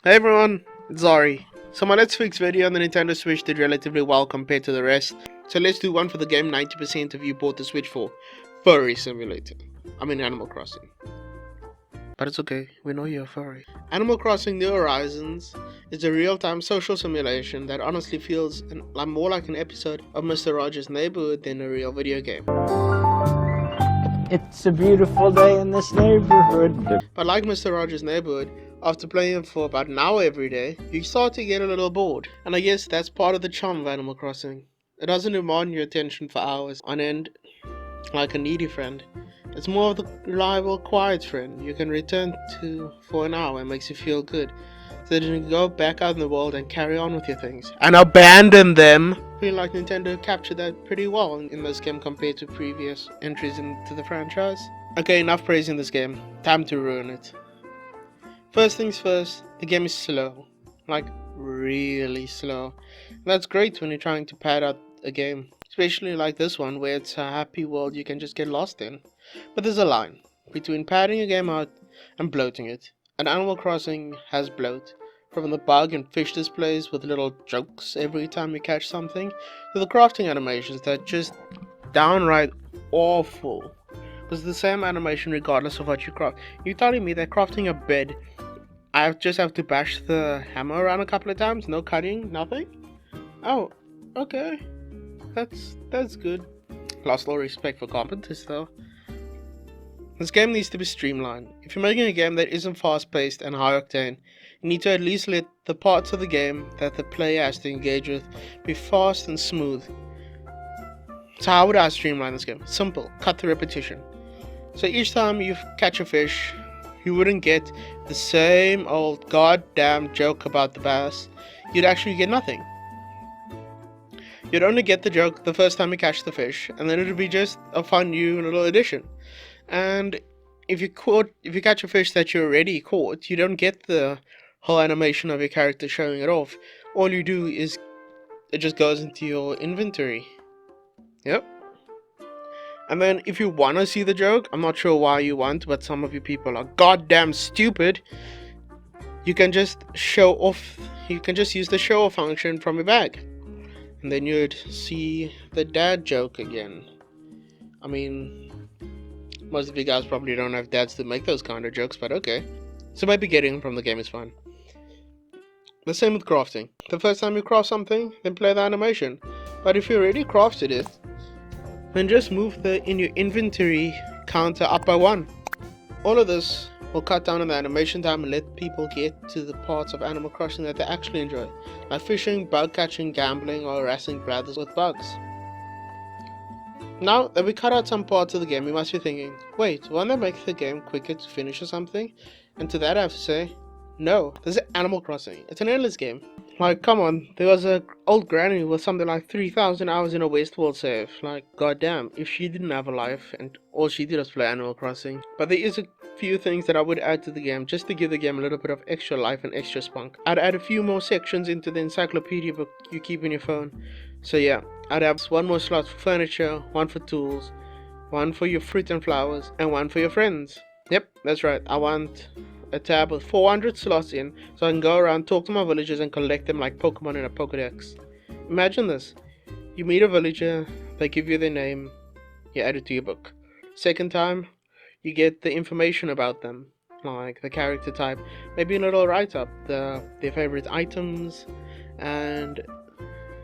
Hey everyone, it's Zarie. So my Let's Fix video on the Nintendo Switch did relatively well compared to the rest. So let's do one for the game 90% of you bought the Switch for. Furry Simulator. I mean Animal Crossing. But it's okay, we know you're furry. Animal Crossing New Horizons is a real-time social simulation that honestly feels more like an episode of Mr. Rogers' Neighborhood than a real video game. It's a beautiful day in this neighborhood. But like Mr. Rogers' Neighborhood, after playing it for about an hour every day, you start to get a little bored. And I guess that's part of the charm of Animal Crossing. It doesn't demand your attention for hours on end like a needy friend. It's more of the reliable, quiet friend you can return to for an hour and makes you feel good. So that you can go back out in the world and carry on with your things. And abandon them! I feel like Nintendo captured that pretty well in this game compared to previous entries into the franchise. Okay, enough praising this game. Time to ruin it. First things first, the game is slow. Like, really slow. And that's great when you're trying to pad out a game. Especially like this one, where it's a happy world you can just get lost in. But there's a line between padding a game out and bloating it. And Animal Crossing has bloat. From the bug and fish displays with little jokes every time you catch something, to the crafting animations that are just downright awful. It's the same animation regardless of what you craft. You're telling me that crafting a bed, I just have to bash the hammer around a couple of times? No cutting? Nothing? Oh, okay. That's good. Lost all respect for carpenters though. This game needs to be streamlined. If you're making a game that isn't fast paced and high octane, you need to at least let the parts of the game that the player has to engage with be fast and smooth. So how would I streamline this game? Simple. Cut the repetition. So each time you catch a fish, you wouldn't get the same old goddamn joke about the bass. You'd actually get nothing. You'd only get the joke the first time you catch the fish, and then it'd be just a fun new little addition. And if you catch a fish that you already caught, you don't get the whole animation of your character showing it off. All you do is it just goes into your inventory. Yep. And then if you want to see the joke, I'm not sure why you want, but some of you people are goddamn stupid. You can just show off, you can just use the show off function from your bag. And then you'd see the dad joke again. I mean, most of you guys probably don't have dads to make those kind of jokes, but okay. So maybe getting them from the game is fun. The same with crafting. The first time you craft something, then play the animation. But if you already crafted it, then just move the in your inventory counter up by 1. All of this will cut down on the animation time and let people get to the parts of Animal Crossing that they actually enjoy, like fishing, bug catching, gambling, or harassing brothers with bugs. Now that we cut out some parts of the game, you must be thinking, wait, won't that make the game quicker to finish or something? And to that I have to say, no, this is Animal Crossing. It's an endless game. Like, come on, there was an old granny with something like 3,000 hours in a Westworld save. Like, goddamn, if she didn't have a life and all she did was play Animal Crossing. But there is a few things that I would add to the game, just to give the game a little bit of extra life and extra spunk. I'd add a few more sections into the encyclopedia book you keep in your phone. So yeah, I'd have one more slot for furniture, one for tools, one for your fruit and flowers, and one for your friends. Yep, that's right, I want a tab with 400 slots in, so I can go around, talk to my villagers, and collect them like Pokemon in a Pokedex. Imagine this. You meet a villager, they give you their name, you add it to your book. Second time, you get the information about them, like the character type, maybe a little write-up, their favorite items, and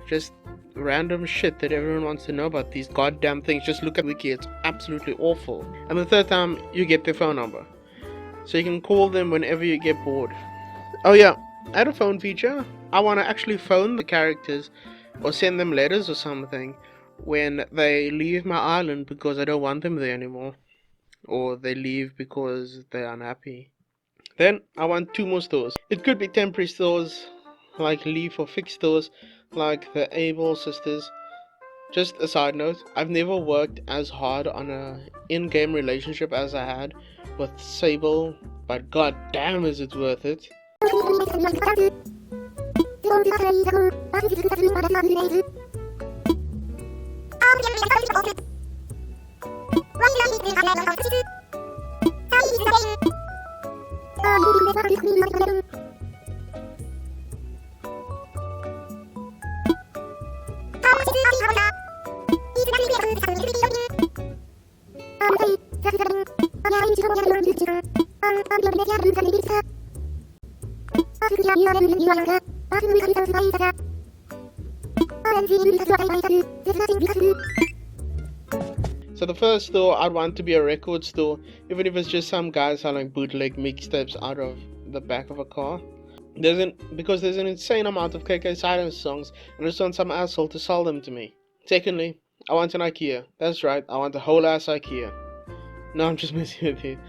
just random shit that everyone wants to know about these goddamn things. Just look at Wiki, it's absolutely awful. And the third time, you get their phone number, so you can call them whenever you get bored. Oh yeah, add a phone feature. I want to actually phone the characters or send them letters or something when they leave my island because I don't want them there anymore, or they leave because they're unhappy. Then I want 2 more stores. It could be temporary stores like Leaf, or fixed stores like the Able sisters. Just a side note, I've never worked as hard on a in-game relationship as I had with Sable, but god damn is it worth it. So the first store I'd want to be a record store, even if it's just some guy selling bootleg mixtapes out of the back of a car. Because there's an insane amount of KK Silence songs, and I just want some asshole to sell them to me. Secondly, I want an IKEA. That's right, I want a whole ass IKEA. No, I'm just messing with you.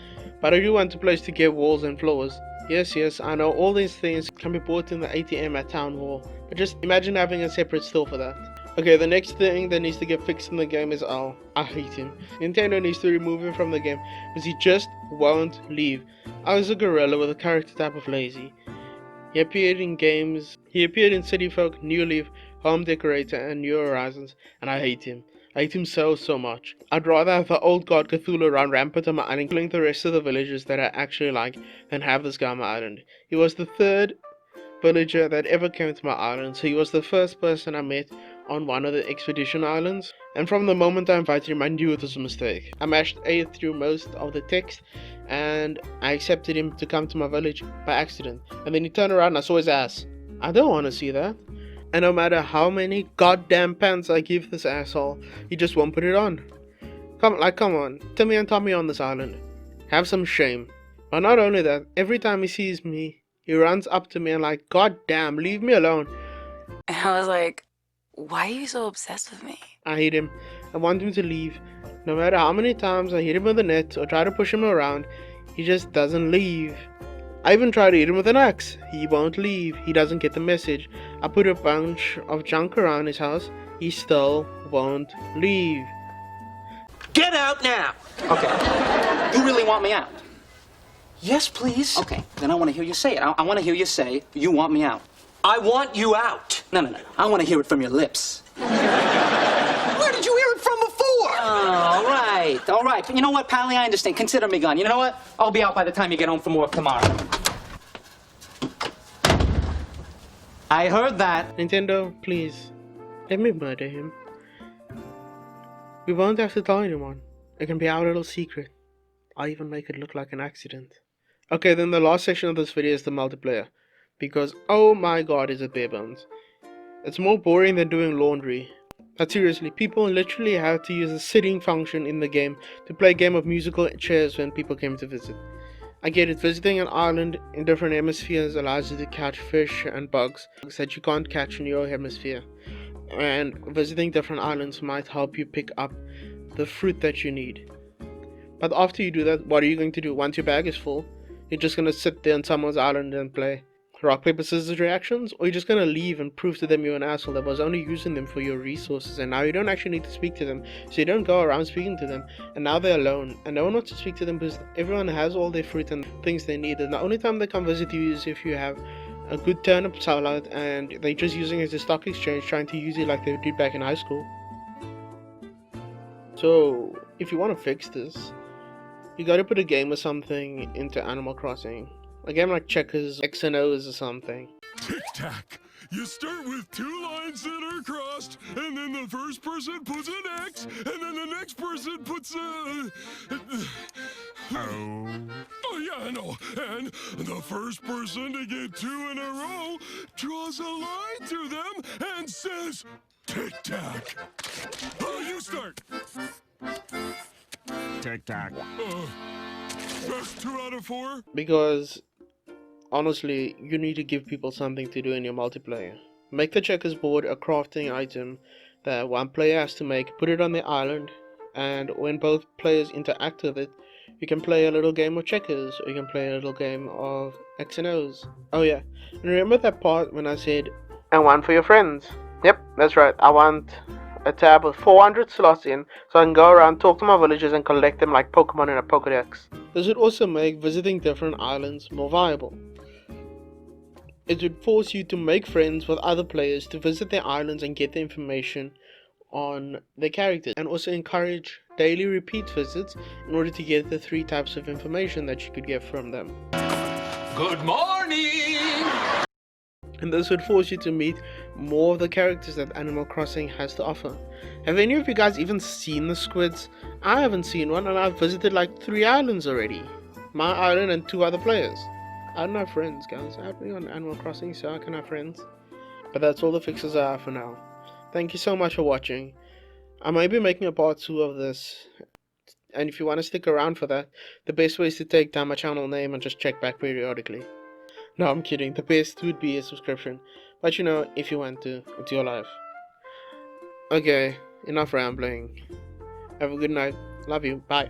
But I do want a place to get walls and floors. Yes, I know all these things can be bought in the ATM at Town Hall, but just imagine having a separate store for that. Okay, the next thing that needs to get fixed in the game is Al. I hate him. Nintendo needs to remove him from the game because he just won't leave. Al is a gorilla with a character type of lazy. He appeared in City Folk, New Leaf, Home Decorator, and New Horizons, and I hate him. I hate him so much. I'd rather have the old god Cthulhu run rampant on my island, killing the rest of the villagers that I actually like, than have this guy on my island. He was the third villager that ever came to my island, so he was the first person I met on one of the expedition islands, and from the moment I invited him I knew it was a mistake. I mashed A through most of the text and I accepted him to come to my village by accident, and then he turned around and I saw his ass. I don't want to see that. And no matter how many goddamn pants I give this asshole, he just won't put it on. Come on, Timmy and Tommy on this island. Have some shame. But not only that, every time he sees me, he runs up to me and like, God damn, leave me alone. And I was like, why are you so obsessed with me? I hate him. I want him to leave. No matter how many times I hit him with a net or try to push him around, he just doesn't leave. I even tried to hit him with an axe. He won't leave. He doesn't get the message. I put a bunch of junk around his house. He still won't leave. Get out now! Okay. You really want me out? Yes, please. Okay, then I want to hear you say it. I want to hear you say, you want me out. I want you out. No. I want to hear it from your lips. Where did you hear it from before? All right. But you know what, Pally? I understand. Consider me gone. You know what? I'll be out by the time you get home from work tomorrow. I heard that. Nintendo, please, let me murder him. We won't have to tell anyone. It can be our little secret. I'll even make it look like an accident. Okay, then the last section of this video is the multiplayer. Because, oh my god, is it bare bones. It's more boring than doing laundry. But seriously, people literally have to use a sitting function in the game to play a game of musical chairs when people came to visit. I get it, visiting an island in different hemispheres allows you to catch fish and bugs that you can't catch in your hemisphere. And visiting different islands might help you pick up the fruit that you need. But after you do that, what are you going to do? Once your bag is full, you're just going to sit there on someone's island and play rock, paper, scissors reactions? Or you're just going to leave and prove to them you're an asshole that was only using them for your resources, and now you don't actually need to speak to them, so you don't go around speaking to them, and now they're alone, and no one wants to speak to them because everyone has all their fruit and things they need, and the only time they come visit you is if you have a good turnip salad and they're just using it as a stock exchange, trying to use it like they did back in high school. So if you want to fix this, you gotta put a game or something into Animal Crossing. A game like checkers, X and O's or something. Tic-tac. You start with two lines that are crossed, and then the first person puts an X, and then the next person puts a... Oh, yeah, I know. And the first person to get two in a row draws a line through them and says, tic-tac. Oh, you start. Tic-tac. Best 2 out of 4? Because honestly, you need to give people something to do in your multiplayer. Make the checkers board a crafting item that one player has to make, put it on the island, and when both players interact with it, you can play a little game of checkers, or you can play a little game of X and O's. Oh yeah, and remember that part when I said, and one for your friends? Yep, that's right, I want a tab with 400 slots in, so I can go around, talk to my villagers, and collect them like Pokemon in a Pokedex. This would also make visiting different islands more viable. It would force you to make friends with other players to visit their islands and get the information on their characters, and also encourage daily repeat visits in order to get the 3 types of information that you could get from them. Good morning! And this would force you to meet more of the characters that Animal Crossing has to offer. Have any of you guys even seen the squids? I haven't seen one, and I've visited like 3 islands already. my island and 2 other players. I don't have friends, guys. Add me on Animal Crossing so I can have friends. But that's all the fixes I have for now. Thank you so much for watching. I might be making a part 2 of this. And if you want to stick around for that, the best way is to take down my channel name and just check back periodically. No, I'm kidding. The best would be a subscription. But you know, if you want to, it's your life. Okay, enough rambling. Have a good night. Love you. Bye.